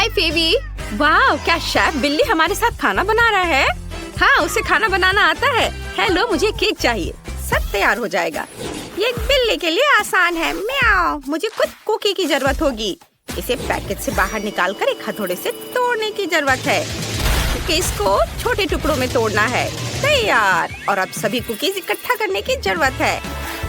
हाय फेवी। वाह, क्या शेफ बिल्ली हमारे साथ खाना बना रहा है। हाँ, उसे खाना बनाना आता है। हेलो, मुझे केक चाहिए। सब तैयार हो जाएगा। ये एक बिल्ली के लिए आसान है। म्याऊ। मुझे कुछ कुकी की जरूरत होगी। इसे पैकेट से बाहर निकालकर एक हथौड़े से तोड़ने की जरूरत है, क्योंकि इसको छोटे टुकड़ों में तोड़ना है। तैयार। और अब सभी कुकीज इकट्ठा करने की जरूरत है।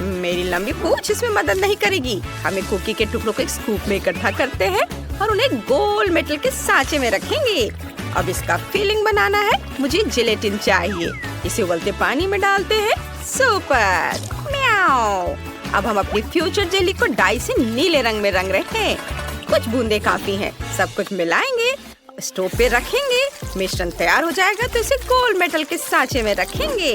मेरी लंबी पूंछ इसमें मदद नहीं करेगी। हमें कुकी के टुकड़ों को एक स्कूप में इकट्ठा करते हैं और उन्हें गोल मेटल के सांचे में रखेंगे। अब इसका फिलिंग बनाना है। मुझे जिलेटिन चाहिए। इसे उबलते पानी में डालते हैं। सुपर। म्याऊ। अब हम अपनी फ्यूचर जेली को डाई से नीले रंग में रंग रहे हैं। कुछ बूंदे काफी हैं। सब कुछ मिलाएंगे, स्टोव पे रखेंगे। मिश्रण तैयार हो जाएगा तो इसे गोल मेटल के सांचे में रखेंगे।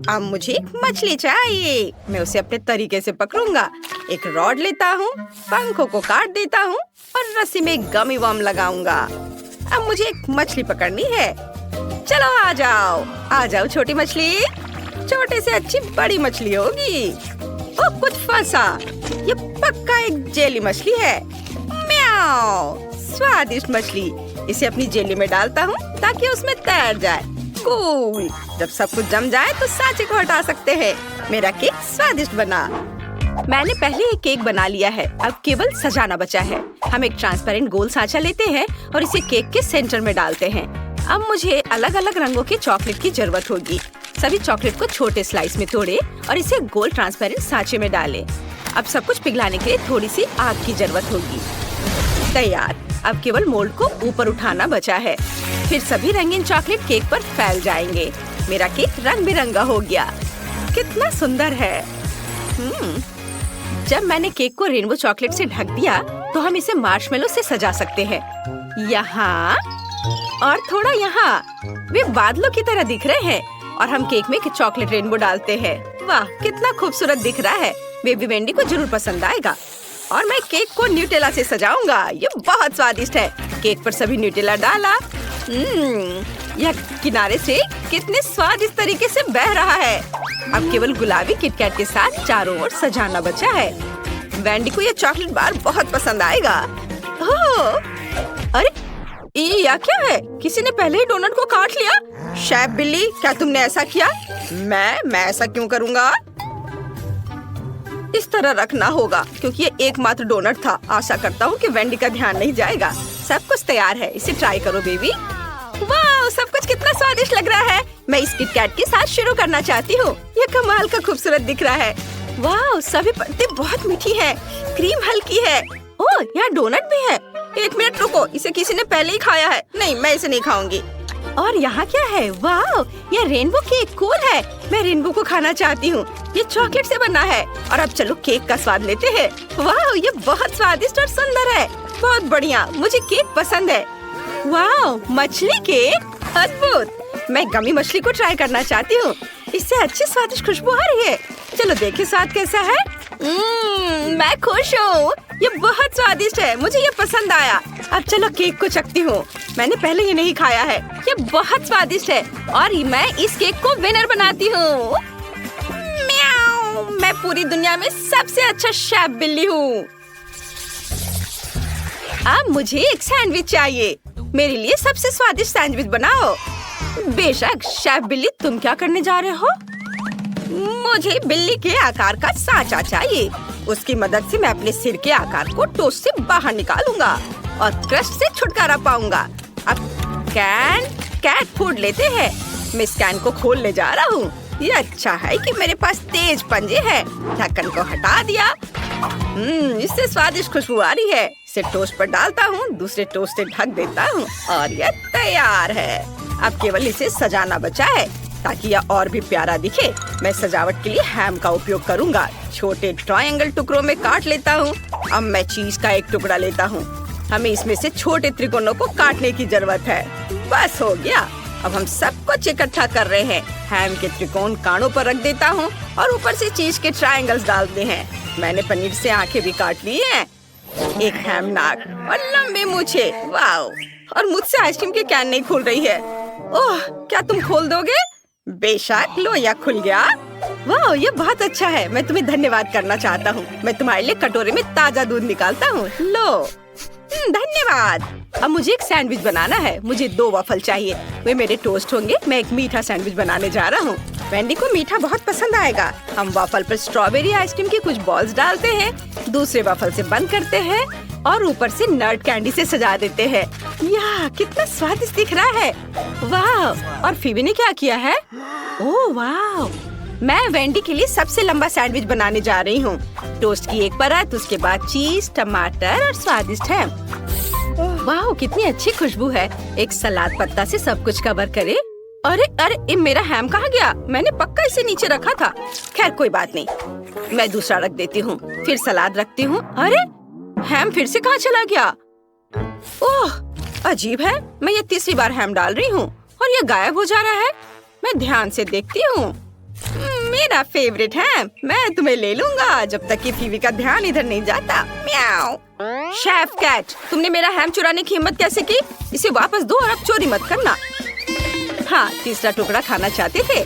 अब मुझे एक मछली चाहिए। मैं उसे अपने तरीके से पकड़ूंगा। एक रॉड लेता हूँ, पंखों को काट देता हूँ और रस्सी में एक गमी वर्म लगाऊंगा। अब मुझे एक मछली पकड़नी है। चलो आ जाओ छोटी मछली। छोटे से अच्छी बड़ी मछली होगी। ओ, कुछ फंसा। ये पक्का एक जेली मछली है। म्याऊ। स्वादिष्ट मछली। इसे अपनी जेली में डालता हूँ ताकि उसमें तैर जाए। कूल। जब सब कुछ जम जाए तो सांचे को हटा सकते हैं। मेरा केक स्वादिष्ट बना। मैंने पहले एक केक बना लिया है। अब केवल सजाना बचा है। हम एक ट्रांसपेरेंट गोल सांचा लेते हैं और इसे केक के सेंटर में डालते हैं। अब मुझे अलग अलग रंगों के चॉकलेट की जरूरत होगी। सभी चॉकलेट को छोटे स्लाइस में तोड़े और इसे गोल ट्रांसपेरेंट सांचे में डालें। अब सब कुछ पिघलाने के लिए थोड़ी सी आग की जरूरत होगी। तैयार। अब केवल मोल्ड को ऊपर उठाना बचा है। फिर सभी रंगीन चॉकलेट केक पर फैल जाएंगे। मेरा केक रंग बिरंगा हो गया। कितना सुंदर है। जब मैंने केक को रेनबो चॉकलेट से ढक दिया तो हम इसे मार्शमेलो से सजा सकते हैं। यहाँ और थोड़ा यहाँ। वे बादलों की तरह दिख रहे हैं और हम केक में चॉकलेट रेनबो डालते हैं। वाह, कितना खूबसूरत दिख रहा है। बेबी वेंडी को जरूर पसंद आएगा। और मैं केक को न्यूटेला से सजाऊंगा। ये बहुत स्वादिष्ट है। केक पर सभी न्यूटेला डाला। यह किनारे से कितने स्वादिष्ट तरीके से बह रहा है। अब केवल गुलाबी किटकैट के साथ चारों ओर सजाना बचा है। वेंडी को यह चॉकलेट बार बहुत पसंद आएगा। अरे, ये क्या है? किसी ने पहले ही डोनट को काट लिया। शेफ बिल्ली, क्या तुमने ऐसा किया? मैं ऐसा क्यों करूँगा? इस तरह रखना होगा क्योंकि ये एकमात्र डोनट था। आशा करता हूँ कि वेंडी का ध्यान नहीं जाएगा। सब कुछ तैयार है। इसे ट्राई करो बेबी। वाह, सब कुछ कितना स्वादिष्ट लग रहा है। मैं इस किटकैट के साथ शुरू करना चाहती हूँ। ये कमाल का खूबसूरत दिख रहा है। वाह, सभी परतें बहुत मीठी है। क्रीम हल्की है। ओह, यहाँ डोनट भी है। एक मिनट रुको, इसे किसी ने पहले ही खाया है। नहीं, मैं इसे नहीं खाऊंगी। और यहाँ क्या है? वाह, ये रेनबो केक कूल है। मैं रेनबो को खाना चाहती हूँ। ये चॉकलेट से बना है। और अब चलो केक का स्वाद लेते हैं। वाह, ये बहुत स्वादिष्ट और सुंदर है। बहुत बढ़िया, मुझे केक पसंद है। वाह, मछली केक अद्भुत। मैं गमी मछली को ट्राई करना चाहती हूँ। इससे अच्छी स्वादिष्ट खुशबू आ रही है। चलो देखे स्वाद कैसा है। मैं खुश हूँ। ये बहुत स्वादिष्ट है। मुझे ये पसंद आया। अब चलो केक को चखती हूँ। मैंने पहले ये नहीं खाया है। ये बहुत स्वादिष्ट है और मैं इस केक को विनर बनाती हूँ। म्याऊ। मैं पूरी दुनिया में सबसे अच्छा शेफ बिल्ली हूँ। अब मुझे एक सैंडविच चाहिए। मेरे लिए सबसे स्वादिष्ट सैंडविच बनाओ। बेशक शेफ बिल्ली, तुम क्या करने जा रहे हो? मुझे बिल्ली के आकार का सांचा चाहिए। उसकी मदद से मैं अपने सिर के आकार को टोस्ट से बाहर निकालूंगा और क्रस्ट से छुटकारा पाऊंगा। अब कैट फूड लेते हैं। मैं इस कैन को खोल ले जा रहा हूँ। ये अच्छा है कि मेरे पास तेज पंजे हैं। ढक्कन को हटा दिया। इससे स्वादिष्ट खुशबू आ रही है। इसे टोस्ट पर डालता हूँ, दूसरे टोस्ट से ढक देता हूँ और यह तैयार है। अब केवल इसे सजाना बचा है ताकि यह और भी प्यारा दिखे। मैं सजावट के लिए हैम का उपयोग करूँगा। छोटे ट्रायंगल टुकड़ों में काट लेता हूँ। अब मैं चीज का एक टुकड़ा लेता हूँ। हमें इसमें से छोटे त्रिकोणों को काटने की जरूरत है। बस हो गया। अब हम सब कुछ इकट्ठा कर रहे हैं। हैम के त्रिकोण कानों पर रख देता हूँ और ऊपर से चीज के ट्रायंगल्स डालते हैं। मैंने पनीर से आंखें भी काट ली हैं। एक हैम नाक और लंबे मूछे। वाह, और मुझसे आइसक्रीम की कैन नहीं खुल रही है। ओह, क्या तुम खोल दोगे? बेशक, लो, यह खुल गया। वाह, ये बहुत अच्छा है। मैं तुम्हें धन्यवाद करना चाहता हूँ। मैं तुम्हारे लिए कटोरे में ताजा दूध निकालता हूँ। लो। धन्यवाद। अब मुझे एक सैंडविच बनाना है। मुझे 2 वॉफल चाहिए। वे मेरे टोस्ट होंगे। मैं एक मीठा सैंडविच बनाने जा रहा हूँ। वेंडी को मीठा बहुत पसंद आएगा। हम वॉफल पर स्ट्रॉबेरी आइसक्रीम की कुछ बॉल्स डालते हैं, दूसरे वॉफल से बंद करते हैं और ऊपर से नट कैंडी से सजा देते हैं। याह, कितना स्वादिष्ट दिख रहा है। वाह! और फीबी ने क्या किया है? ओह वाह! मैं वेंडी के लिए सबसे लंबा सैंडविच बनाने जा रही हूँ। टोस्ट की एक परत, उसके बाद चीज, टमाटर और स्वादिष्ट है। वाह, कितनी अच्छी खुशबू है। एक सलाद पत्ता से सब कुछ कवर करे। अरे अरे, ये मेरा हैम कहाँ गया? मैंने पक्का इसे नीचे रखा था। खैर कोई बात नहीं, मैं दूसरा रख देती हूँ। फिर सलाद रखती हूँ। अरे, हैम फिर से कहाँ चला गया? ओह, अजीब है। मैं ये तीसरी बार हैम डाल रही हूँ और ये गायब हो जा रहा है। मैं ध्यान से देखती हूँ। मेरा फेवरेट है। मैं तुम्हें ले लूंगा जब तक कि फीवी का ध्यान इधर नहीं जाता। म्याऊ। शेफ कैट, तुमने मेरा हैम चुराने की हिम्मत कैसे की? इसे वापस दो और अब चोरी मत करना। हाँ, तीसरा टुकड़ा खाना चाहते थे।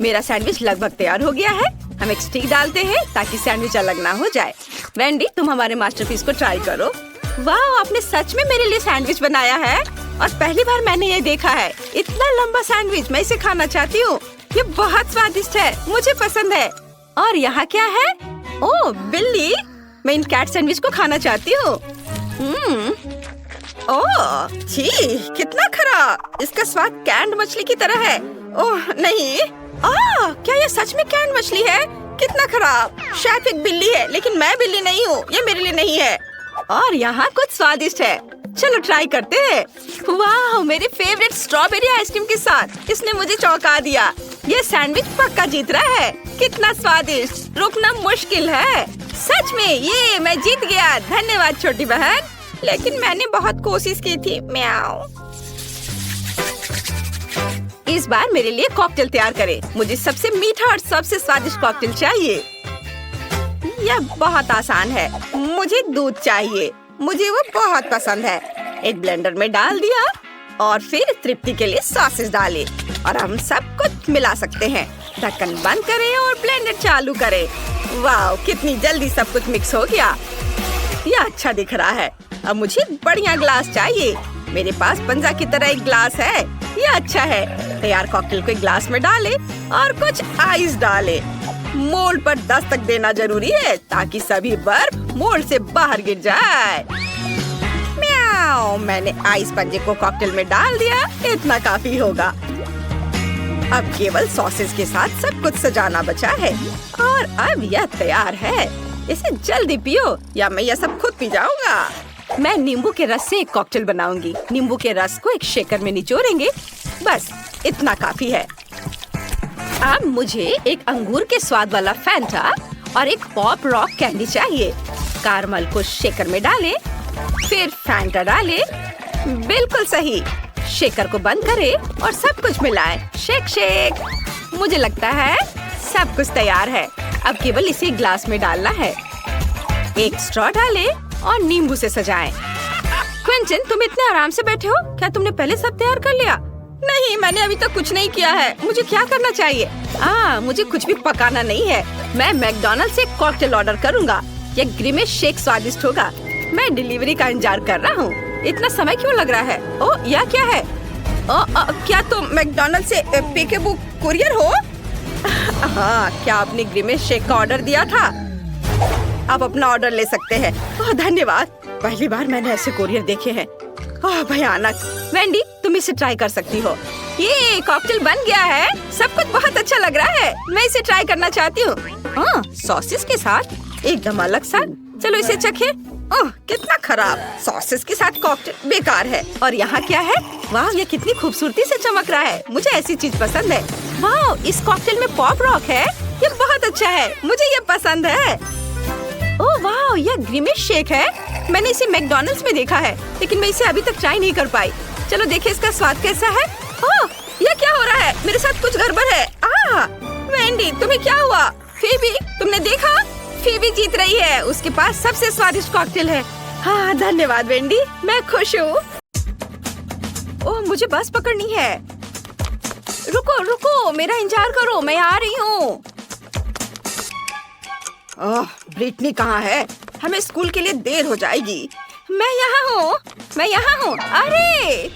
मेरा सैंडविच लगभग तैयार हो गया है। हम एक स्टिक डालते हैं ताकि सैंडविच अलग ना हो जाए। वेंडी, तुम हमारे मास्टरपीस को ट्राई करो। वाह, आपने सच में मेरे लिए सैंडविच बनाया है और पहली बार मैंने ये देखा है। इतना लंबा सैंडविच, मैं इसे खाना चाहती हूँ। ये बहुत स्वादिष्ट है, मुझे पसंद है। और यहाँ क्या है? ओह बिल्ली, मैं इन कैट सैंडविच को खाना चाहती हूँ। ओह छी, कितना खराब। इसका स्वाद कैंड मछली की तरह है। ओह नहीं, क्या ये सच में कैंड मछली है? कितना खराब। शेफ एक बिल्ली है लेकिन मैं बिल्ली नहीं हूँ। ये मेरे लिए नहीं है। और यहाँ कुछ स्वादिष्ट है, चलो ट्राई करते हैं। वाह, मेरे फेवरेट स्ट्रॉबेरी आइसक्रीम के साथ। इसने मुझे चौंका दिया। ये सैंडविच पक्का जीत रहा है। कितना स्वादिष्ट, रुकना मुश्किल है। सच में ये मैं जीत गया। धन्यवाद छोटी बहन, लेकिन मैंने बहुत कोशिश की थी। म्याऊ। इस बार मेरे लिए कॉकटेल तैयार करें। मुझे सबसे मीठा और सबसे स्वादिष्ट कॉकटेल चाहिए। यह बहुत आसान है। मुझे दूध चाहिए, मुझे वो बहुत पसंद है। एक ब्लेंडर में डाल दिया और फिर तृप्ति के लिए सॉसेस डाले और हम सब कुछ मिला सकते हैं। ढक्कन बंद करें और ब्लेंडर चालू करें। वाह, कितनी जल्दी सब कुछ मिक्स हो गया। यह अच्छा दिख रहा है। अब मुझे बढ़िया ग्लास चाहिए। मेरे पास पंजा की तरह एक ग्लास है। यह अच्छा है। तैयार कॉकटेल को एक ग्लास में डाले और कुछ आइस डाले। मोल्ड पर दस्तक देना जरूरी है ताकि सभी बर्फ मोल्ड से बाहर गिर जाए। म्याऊ, मैंने आइस पंजे को कॉकटेल में डाल दिया। इतना काफी होगा। अब केवल सॉसेस के साथ सब कुछ सजाना बचा है और अब यह तैयार है। इसे जल्दी पियो या मैं यह सब खुद पी जाऊंगा। मैं नींबू के रस से एक कॉकटेल बनाऊंगी। नींबू के रस को एक शेकर में निचोड़ेंगे। बस इतना काफी है। अब मुझे एक अंगूर के स्वाद वाला फैंटा और एक पॉप रॉक कैंडी चाहिए। कारमल को शेकर में डालें, फिर फैंटा डालें। बिल्कुल सही। शेकर को बंद करें और सब कुछ मिलाएं। Shake shake. मुझे लगता है सब कुछ तैयार है। अब केवल इसे ग्लास में डालना है। एक स्ट्रॉ डालें और नींबू से सजाएं। क्विंटन, तुम इतने आराम से बैठे हो? क्या तुमने पहले सब तैयार कर लिया? नहीं, मैंने अभी तक कुछ नहीं किया है। मुझे क्या करना चाहिए? मुझे कुछ भी पकाना नहीं है। मैं मैकडॉनल्ड से कॉकटेल ऑर्डर करूँगा। ये ग्रिमेश शेक स्वादिष्ट होगा। मैं डिलीवरी का इंतजार कर रहा हूँ। इतना समय क्यों लग रहा है? ओह, यह क्या है? क्या तुम मैकडॉनल्ड से पेकेबू कुरियर हो? हाँ, क्या आपने ग्रिमेश शेक का ऑर्डर दिया था? आप अपना ऑर्डर ले सकते हैं। धन्यवाद। पहली बार मैंने ऐसे कुरियर देखे हैं। भयानक। वेंडी, तुम इसे ट्राई कर सकती हो। ये कॉकटेल बन गया है। सब कुछ बहुत अच्छा लग रहा है। मैं इसे ट्राई करना चाहती हूँ। सॉसेस के साथ एकदम अलग सा। चलो इसे चखें। ओह, कितना खराब। सॉसेस के साथ कॉकटेल बेकार है। और यहाँ क्या है? वाह, ये कितनी खूबसूरती से चमक रहा है। मुझे ऐसी चीज पसंद है। वाह, इस कॉकटेल में पॉप रॉक है। ये बहुत अच्छा है। मुझे ये पसंद है। ओह वाह, यह ग्रिमेश शेक है। मैंने इसे मैकडॉनल्ड्स में देखा है लेकिन मैं इसे अभी तक ट्राई नहीं कर पाई। चलो देखें इसका स्वाद कैसा है। ओह, यह क्या हो रहा है? मेरे साथ कुछ गड़बड़ है। वेंडी, तुम्हें क्या हुआ? फीबी, तुमने देखा? फीबी जीत रही है। उसके पास सबसे स्वादिष्ट कॉकटेल है। हाँ, धन्यवाद वेंडी, मैं खुश हूँ। ओह, मुझे बस पकड़नी है। रुको रुको, मेरा इंतजार करो, मैं आ रही हूँ। ब्रिटनी कहाँ है? हमें स्कूल के लिए देर हो जाएगी। मैं यहाँ हूँ, मैं यहाँ हूँ। अरे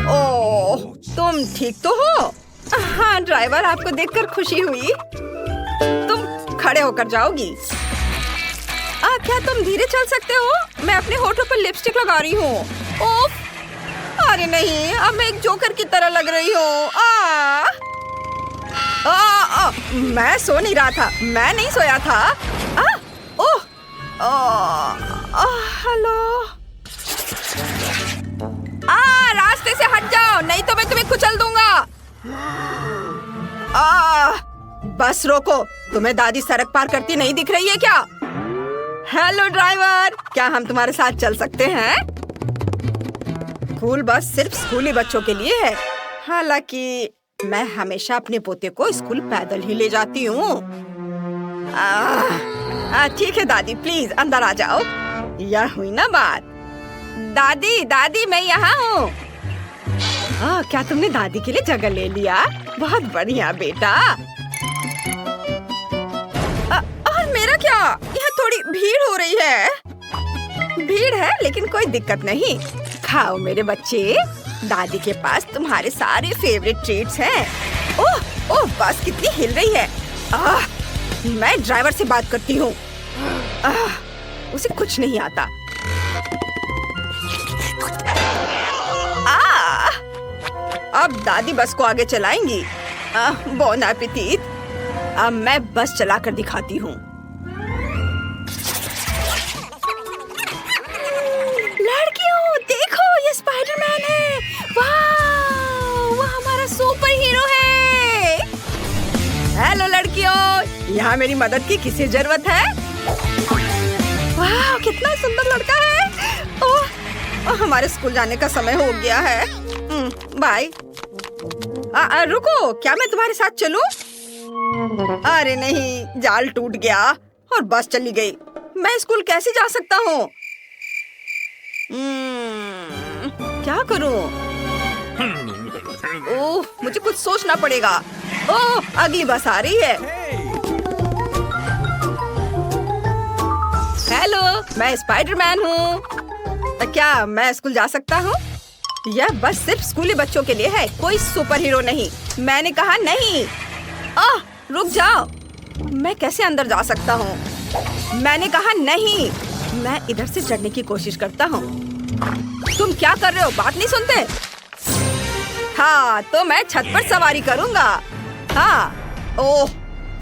ओह, तुम ठीक तो हो? हाँ ड्राइवर, आपको देखकर खुशी हुई। तुम खड़े होकर जाओगी। क्या तुम धीरे चल सकते हो? मैं अपने होठों पर लिपस्टिक लगा रही हूँ। ओफ, अरे नहीं, अब मैं एक जोकर की तरह लग रही हूँ। मैं सो नहीं रहा था, मैं नहीं सोया था। ओह, हेलो। रास्ते से हट जाओ, नहीं तो मैं तुम्हें कुचल दूंगा। बस रोको, तुम्हें दादी सड़क पार करती नहीं दिख रही है क्या? हेलो ड्राइवर, क्या हम तुम्हारे साथ चल सकते हैं? स्कूल बस सिर्फ स्कूली बच्चों के लिए है। हालांकि मैं हमेशा अपने पोते को स्कूल पैदल ही ले जाती हूँ। ठीक है दादी, प्लीज अंदर आ जाओ। यह हुई ना बात। दादी दादी, मैं यहाँ हूँ। क्या तुमने दादी के लिए जगह ले लिया? बहुत बढ़िया बेटा। और मेरा क्या? यहाँ थोड़ी भीड़ हो रही है। भीड़ है लेकिन कोई दिक्कत नहीं। खाओ मेरे बच्चे, दादी के पास तुम्हारे सारे फेवरेट ट्रीट्स हैं। ओह ओह, बस कितनी हिल रही है। मैं ड्राइवर से बात करती हूँ। उसे कुछ नहीं आता। अब दादी बस को आगे चलाएंगी। Bone appétit. अब मैं बस चलाकर दिखाती हूँ। लड़कियों देखो, ये स्पाइडरमैन है। वाह, वो हमारा सुपर हीरो है। हेलो लड़कियों, यहाँ मेरी मदद की किसी जरूरत है? वाह, कितना सुंदर लड़का है। ओह, हमारे स्कूल जाने का समय हो गया है। बाय। रुको, क्या मैं तुम्हारे साथ चलूं? अरे नहीं, जाल टूट गया और बस चली गई। मैं स्कूल कैसे जा सकता हूँ? क्या करूँ? ओह, मुझे कुछ सोचना पड़ेगा। ओह, अगली बस आ रही है। हेलो, मैं स्पाइडरमैन हूँ। क्या मैं स्कूल जा सकता हूँ? यह बस सिर्फ स्कूली बच्चों के लिए है, कोई सुपर हीरो नहीं। मैंने कहा नहीं। रुक जाओ, मैं कैसे अंदर जा सकता हूँ? मैंने कहा नहीं। मैं इधर से चढ़ने की कोशिश करता हूँ। तुम क्या कर रहे हो? बात नहीं सुनते? हाँ, तो मैं छत पर सवारी करूँगा। हाँ, ओह,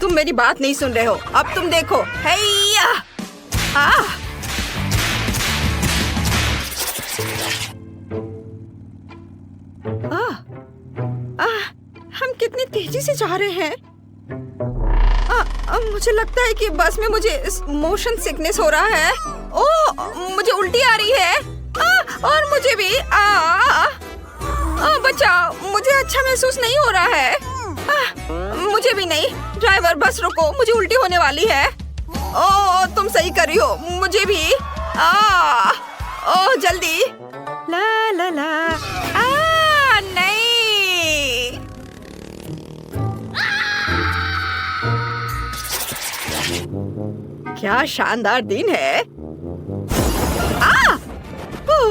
तुम मेरी बात नहीं सुन रहे हो। अब तुम देखो। हैया! हम कितनी तेजी से जा रहे हैं। मुझे लगता है कि बस में मुझे मोशन सिकनेस हो रहा है। ओह, मुझे उल्टी आ रही है। और मुझे भी। बचाओ, मुझे अच्छा महसूस नहीं हो रहा है। मुझे भी नहीं। ड्राइवर, बस रोको, मुझे उल्टी होने वाली है। ओह, तुम सही कर रही हो, मुझे भी। ओह, जल्दी। ला ला ला। नहीं। क्या शानदार दिन है।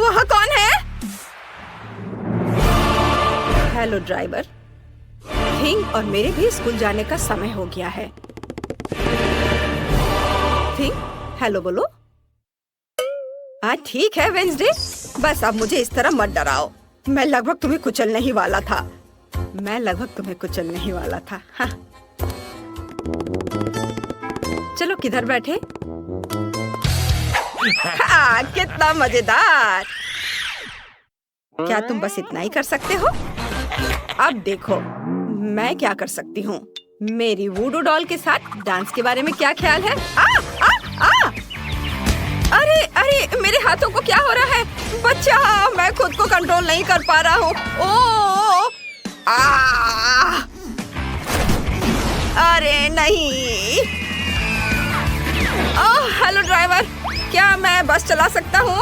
वह कौन है? हेलो ड्राइवर, थिंक और मेरे भी स्कूल जाने का समय हो गया है। थिंक, हेलो बोलो। ठीक है वेंसडे, बस अब मुझे इस तरह मत डराओ। मैं लगभग तुम्हें कुचलने ही वाला था। हाँ। चलो, किधर बैठे? कितना मजेदार। क्या तुम बस इतना ही कर सकते हो? अब देखो मैं क्या कर सकती हूँ। मेरी वूडू डॉल के साथ डांस के बारे में क्या ख्याल है? अरे अरे, मेरे हाथों को क्या हो रहा है? बच्चा, मैं खुद को कंट्रोल नहीं कर पा रहा हूँ। अरे नहीं। हेलो ड्राइवर, क्या मैं बस चला सकता हूँ?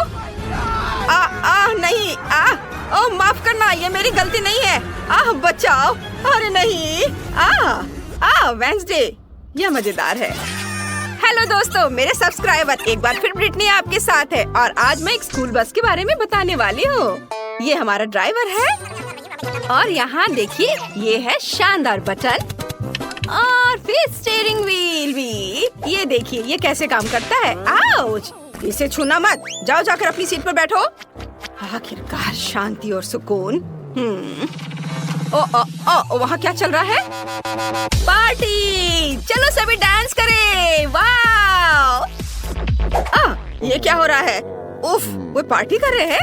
नहीं। माफ करना, ये मेरी गलती नहीं है। बचाओ। अरे नहीं। वेंसडे, यह मजेदार है। हेलो दोस्तों, मेरे सब्सक्राइबर, एक बार फिर ब्रिटनी आपके साथ है और आज मैं एक स्कूल बस के बारे में बताने वाली हूँ। ये हमारा ड्राइवर है और यहाँ देखिए ये है शानदार बटन और फिर स्टीयरिंग व्हील भी। ये देखिए ये कैसे काम करता है। आउच! इसे छूना मत, जाओ जाकर अपनी सीट पर बैठो। आखिरकार शांति और सुकून। वहाँ क्या चल रहा है? पार्टी! चलो सभी डांस करें। वाह! ये क्या हो रहा है? उफ, वो पार्टी कर रहे हैं?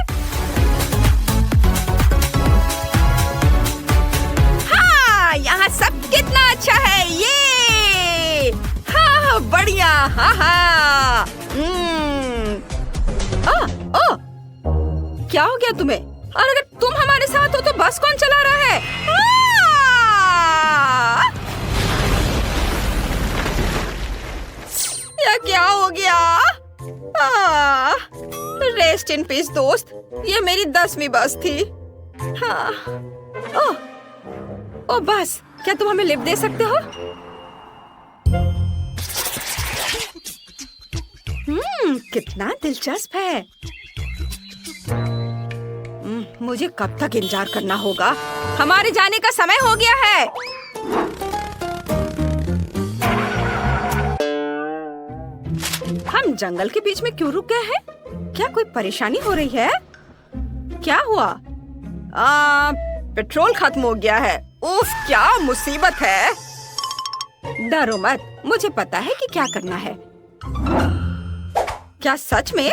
हाँ, यहाँ सब कितना अच्छा है। ये हाँ बढ़िया। हाँ। क्या हो गया तुम्हें? और अगर तुम हमारे साथ हो तो बस कौन चला रहा है? ये क्या हो गया? रेस्ट इन पीस दोस्त, ये मेरी 10वीं बस थी। हाँ। ओ बस, क्या तुम हमें लिफ्ट दे सकते हो? कितना दिलचस्प है। मुझे कब तक इंतजार करना होगा? हमारे जाने का समय हो गया है। हम जंगल के बीच में क्यों रुक गए हैं? क्या कोई परेशानी हो रही है? क्या हुआ? पेट्रोल खत्म हो गया है। उफ, क्या मुसीबत है। डरो मत, मुझे पता है कि क्या करना है। क्या सच में?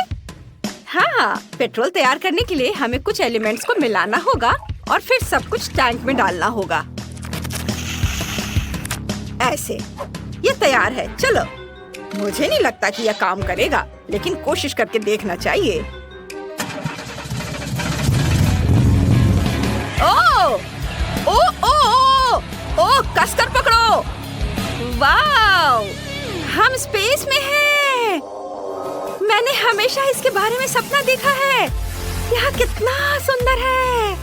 हाँ, पेट्रोल तैयार करने के लिए हमें कुछ एलिमेंट्स को मिलाना होगा और फिर सब कुछ टैंक में डालना होगा। ऐसे, ये तैयार है। चलो। मुझे नहीं लगता कि यह काम करेगा, लेकिन कोशिश करके देखना चाहिए। ओ, कसकर पकड़ो। वाव! हम स्पेस में हैं। मैंने हमेशा इसके बारे में सपना देखा है। यह कितना सुंदर है।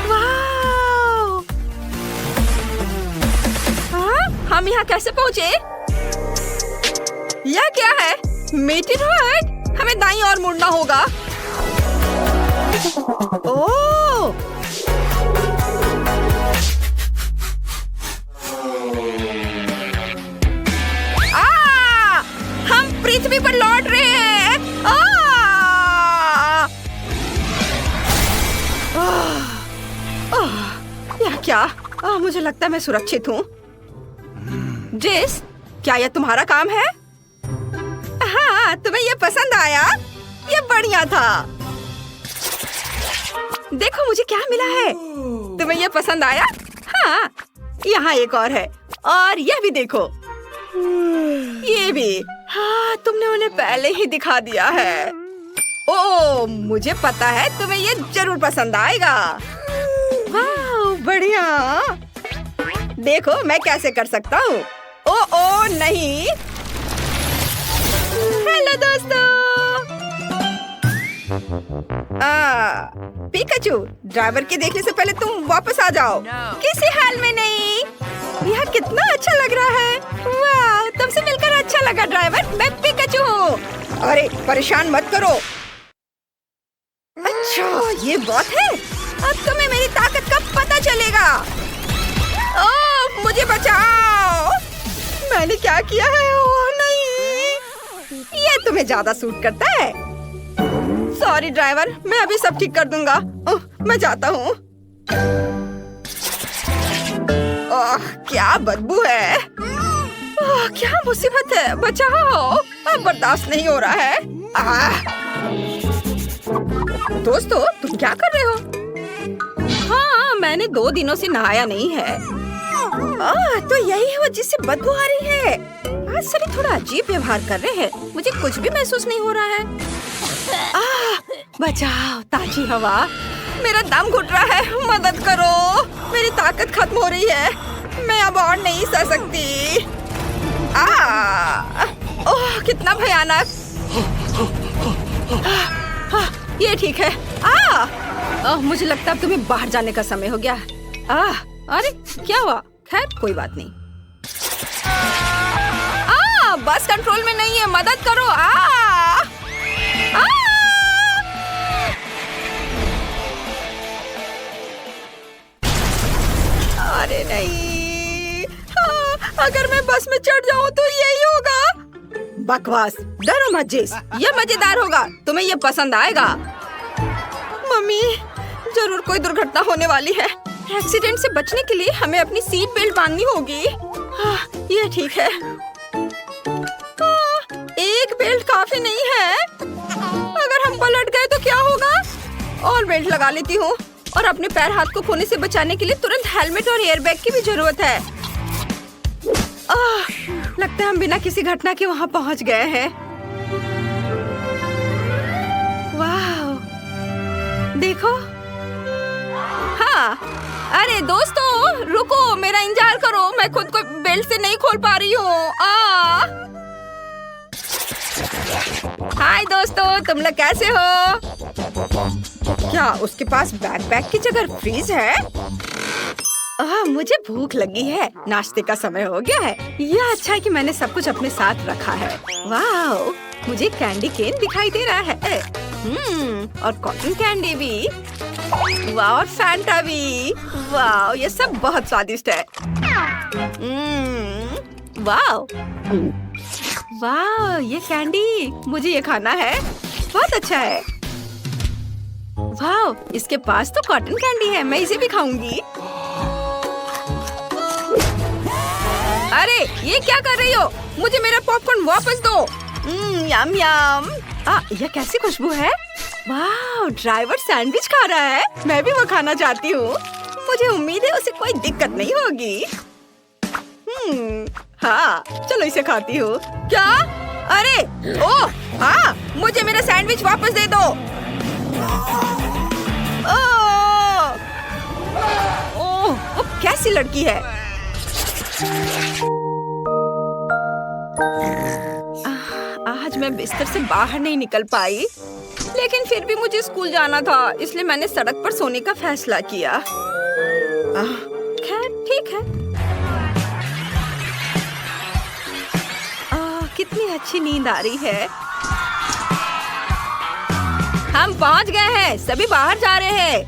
वाव! हम यहाँ कैसे पहुँचे? यह क्या है? मीटिंग? हमें दाईं ओर मुड़ना होगा। ओह! हम पृथ्वी पर लौट रहे हैं। यह क्या? मुझे लगता है मैं सुरक्षित हूँ। जेस, क्या यह तुम्हारा काम है? हाँ, तुम्हें ये पसंद आया? ये बढ़िया था। देखो मुझे क्या मिला है। तुम्हें ये पसंद आया? हाँ, यहाँ एक और है और यह भी देखो। ये भी। हाँ, तुमने उन्हें पहले ही दिखा दिया है। ओह, मुझे पता है तुम्हें ये जरूर पसंद आएगा। वाह, बढ़िया। देखो मैं कैसे कर सकता हूँ। ओ नहीं। हेलो दोस्तों। पिकाचू, ड्राइवर के देखने से पहले तुम वापस आ जाओ। किसी हाल में नहीं। यह कितना अच्छा लग रहा है। वाह, तुमसे मिलकर अच्छा लगा ड्राइवर। मैं पिकाचू हूँ। अरे परेशान मत करो। अच्छा, ये बात है। अब तुम्हें मेरी ताकत का पता चलेगा। ओह, मुझे बचाओ। मैंने क्या किया है? ओह नहीं, ये तुम्हें ज्यादा सूट करता है। सॉरी ड्राइवर, मैं अभी सब ठीक कर दूंगा। मैं जाता हूँ। क्या बदबू है। क्या मुसीबत है। बचाओ, अब बर्दाश्त नहीं हो रहा है। दोस्तों, तुम क्या कर रहे हो? हाँ, मैंने 2 दिनों से नहाया नहीं है। तो यही है वो जिससे बदबू आ रही है। आज सभी थोड़ा अजीब व्यवहार कर रहे हैं। मुझे कुछ भी महसूस नहीं हो रहा है। बचाओ, ताजी हवा। मेरा दम घुट रहा है। मदद करो, मेरी ताकत खत्म हो रही है। मैं अब और नहीं सह सकती। ओह, कितना भयानक। ये ठीक है। मुझे लगता है तुम्हें बाहर जाने का समय हो गया। अरे क्या हुआ? खैर कोई बात नहीं। बस कंट्रोल में नहीं है, मदद करो। अरे नहीं, अगर मैं बस में चढ़ जाऊं तो यही होगा। बकवास, डरो मत जेस, ये मजेदार होगा, तुम्हें ये पसंद आएगा। मम्मी, जरूर कोई दुर्घटना होने वाली है। एक्सीडेंट से बचने के लिए हमें अपनी सीट बेल्ट बांधनी होगी। ये ठीक है। एक बेल्ट काफी नहीं है। अगर हम पलट गए तो क्या होगा? और बेल्ट लगा लेती हूँ। और अपने पैर हाथ को खोने से बचाने के लिए तुरंत हेलमेट और एयरबैग की भी जरूरत है। लगता है हम बिना किसी घटना के वहाँ पहुँच गए हैं। वाह, देखो। हाँ, अरे दोस्तों रुको, मेरा इंतजार करो, मैं खुद को बेल्ट से नहीं खोल पा रही हूँ। हाय दोस्तों, तुम लोग कैसे हो? क्या उसके पास बैकपैक की जगह फ्रीज है? मुझे भूख लगी है, नाश्ते का समय हो गया है। यह अच्छा है कि मैंने सब कुछ अपने साथ रखा है। वाह, मुझे कैंडी केन दिखाई दे रहा है। और कॉटन कैंडी भी। वाह, और फैंटा भी। वाह, ये सब बहुत स्वादिष्ट है। वाह वाह, ये कैंडी, मुझे ये खाना है, बहुत अच्छा है। वाह, इसके पास तो कॉटन कैंडी है, मैं इसे भी खाऊंगी। अरे ये क्या कर रही हो? मुझे मेरा पॉपकॉर्न वापस दो। यम यम। यह कैसी खुशबू है? वाह, ड्राइवर सैंडविच खा रहा है, मैं भी वो खाना चाहती हूँ। मुझे उम्मीद है उसे कोई दिक्कत नहीं होगी। हाँ, चलो इसे खाती हूँ। क्या? अरे ओह हाँ, मुझे मेरा सैंडविच वापस दे दो। ओह, वो कैसी लड़की है? आज मैं बिस्तर से बाहर नहीं निकल पाई, लेकिन फिर भी मुझे स्कूल जाना था, इसलिए मैंने सड़क पर सोने का फैसला किया। खैर ठीक है। कितनी अच्छी नींद आ रही है। हम पहुंच गए हैं, सभी बाहर जा रहे हैं।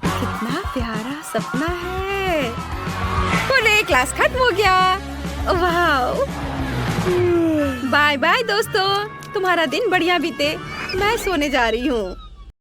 कितना प्यारा सपना है। पूरे क्लास खत्म हो गया। वाह, बाय बाय दोस्तों, तुम्हारा दिन बढ़िया बीते। मैं सोने जा रही हूँ।